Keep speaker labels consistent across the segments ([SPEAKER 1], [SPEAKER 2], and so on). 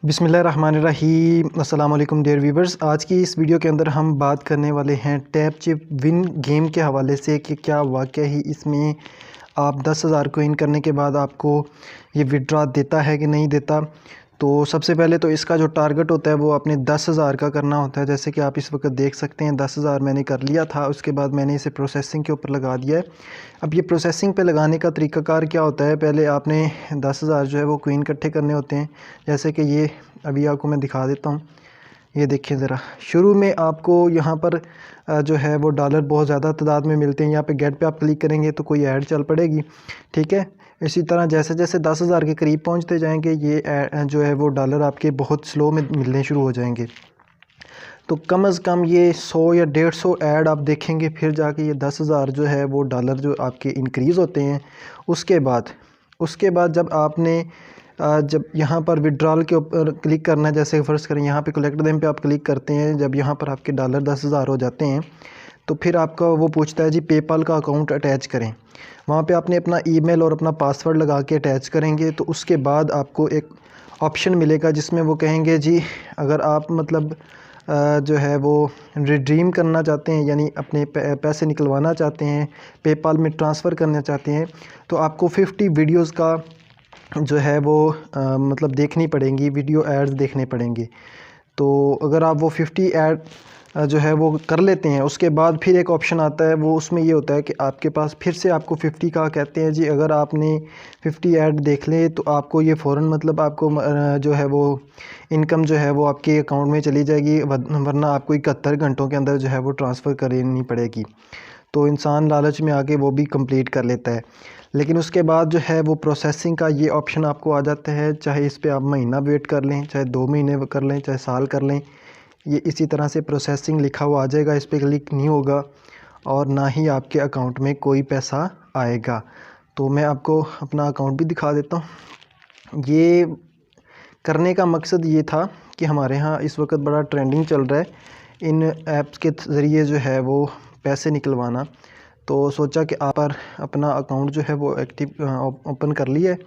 [SPEAKER 1] बिस्मिल्लाहिर्रहमानिर्रहीम। अस्सलाम वालेकुम डियर व्यूवर्स। आज की इस वीडियो के अंदर हम बात करने वाले हैं टैप चिप विन गेम के हवाले से कि क्या वाकई ही इसमें आप 10,000 कोइन करने के बाद आपको ये विड्रॉ देता है कि नहीं देता। तो सबसे पहले तो इसका जो टारगेट होता है वो अपने 10,000 का करना होता है। जैसे कि आप इस वक्त देख सकते हैं 10,000 मैंने कर लिया था, उसके बाद मैंने इसे प्रोसेसिंग के ऊपर लगा दिया है। अब ये प्रोसेसिंग पे लगाने का तरीक़ाकार क्या होता है, पहले आपने 10,000 जो है वो कोइन इकट्ठे करने होते हैं। जैसे कि ये अभी आपको मैं दिखा देता हूँ, ये देखिए ज़रा। शुरू में आपको यहाँ पर जो है वो डॉलर बहुत ज़्यादा तादाद में मिलते हैं। यहाँ पे गेट पे आप क्लिक करेंगे तो कोई ऐड चल पड़ेगी, ठीक है। इसी तरह जैसे जैसे 10,000 के करीब पहुँचते जाएंगे ये जो है वो डॉलर आपके बहुत स्लो में मिलने शुरू हो जाएंगे। तो कम अज़ कम ये 100 या 150 ऐड आप देखेंगे, फिर जाके ये 10,000 जो है वो डॉलर जो आपके इंक्रीज़ होते हैं। उसके बाद जब आपने जब यहाँ पर विड्रॉल के ऊपर क्लिक करना है, जैसे फ़र्ज़ करें यहाँ पे कलेक्ट देम पे आप क्लिक करते हैं, जब यहाँ पर आपके डॉलर 10,000 हो जाते हैं तो फिर आपका वो पूछता है जी पेपाल का अकाउंट अटैच करें। वहाँ पे आपने अपना ईमेल और अपना पासवर्ड लगा के अटैच करेंगे तो उसके बाद आपको एक ऑप्शन मिलेगा जिसमें वो कहेंगे जी अगर आप मतलब जो है वो रिडीम करना चाहते हैं, यानी अपने पैसे निकलवाना चाहते हैं, पेपाल में ट्रांसफ़र करना चाहते हैं, तो आपको 50 वीडियोज़ का जो है वो मतलब देखनी पड़ेंगी, वीडियो एड्स देखने पड़ेंगे। तो अगर आप वो 50 ऐड जो है वो कर लेते हैं, उसके बाद फिर एक ऑप्शन आता है, वो उसमें ये होता है कि आपके पास फिर से आपको 50 का कहते हैं जी अगर आपने 50 ऐड देख ले तो आपको ये फ़ौरन मतलब आपको जो है वो इनकम जो है वो आपके अकाउंट में चली जाएगी, वरना आपको 71 घंटों के अंदर जो है वो ट्रांसफ़र करनी पड़ेगी। तो इंसान लालच में आके वो भी कंप्लीट कर लेता है। लेकिन उसके बाद जो है वो प्रोसेसिंग का ये ऑप्शन आपको आ जाता है, चाहे इस पे आप महीना वेट कर लें, चाहे 2 महीने कर लें, चाहे साल कर लें, ये इसी तरह से प्रोसेसिंग लिखा हुआ आ जाएगा। इस पे क्लिक नहीं होगा और ना ही आपके अकाउंट में कोई पैसा आएगा। तो मैं आपको अपना अकाउंट भी दिखा देता हूँ। ये करने का मकसद ये था कि हमारे यहाँ इस वक्त बड़ा ट्रेंडिंग चल रहा है इन ऐप्स के ज़रिए जो है वो पैसे निकलवाना। तो सोचा कि आप पर अपना अकाउंट जो है वो एक्टिव ओपन कर लिया है,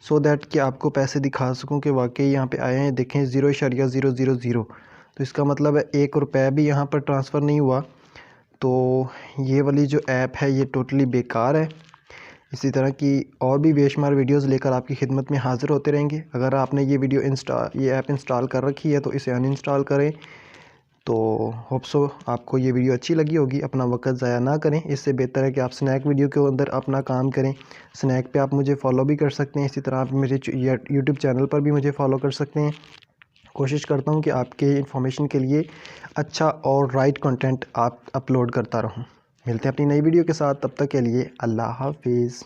[SPEAKER 1] सो दैट कि आपको पैसे दिखा सकूं कि वाकई यहाँ पे आए हैं। देखें 0.000, तो इसका मतलब है 1 रुपये भी यहाँ पर ट्रांसफ़र नहीं हुआ। तो ये वाली जो ऐप है ये टोटली बेकार है। इसी तरह की और भी बेशुमार वीडियोज़ लेकर आपकी खिदमत में हाज़िर होते रहेंगे। अगर आपने ये ऐप इंस्टॉल कर रखी है तो इसे अनइंस्टॉल करें। तो होप सो आपको ये वीडियो अच्छी लगी होगी। अपना वक्त ज़ाया ना करें, इससे बेहतर है कि आप स्नैक वीडियो के अंदर अपना काम करें। स्नैक पे आप मुझे फ़ॉलो भी कर सकते हैं, इसी तरह आप मेरे यूट्यूब चैनल पर भी मुझे फ़ॉलो कर सकते हैं। कोशिश करता हूँ कि आपके इंफॉर्मेशन के लिए अच्छा और राइट कंटेंट आप अपलोड करता रहूँ। मिलते हैं अपनी नई वीडियो के साथ, तब तक के लिए अल्लाह हाफिज़।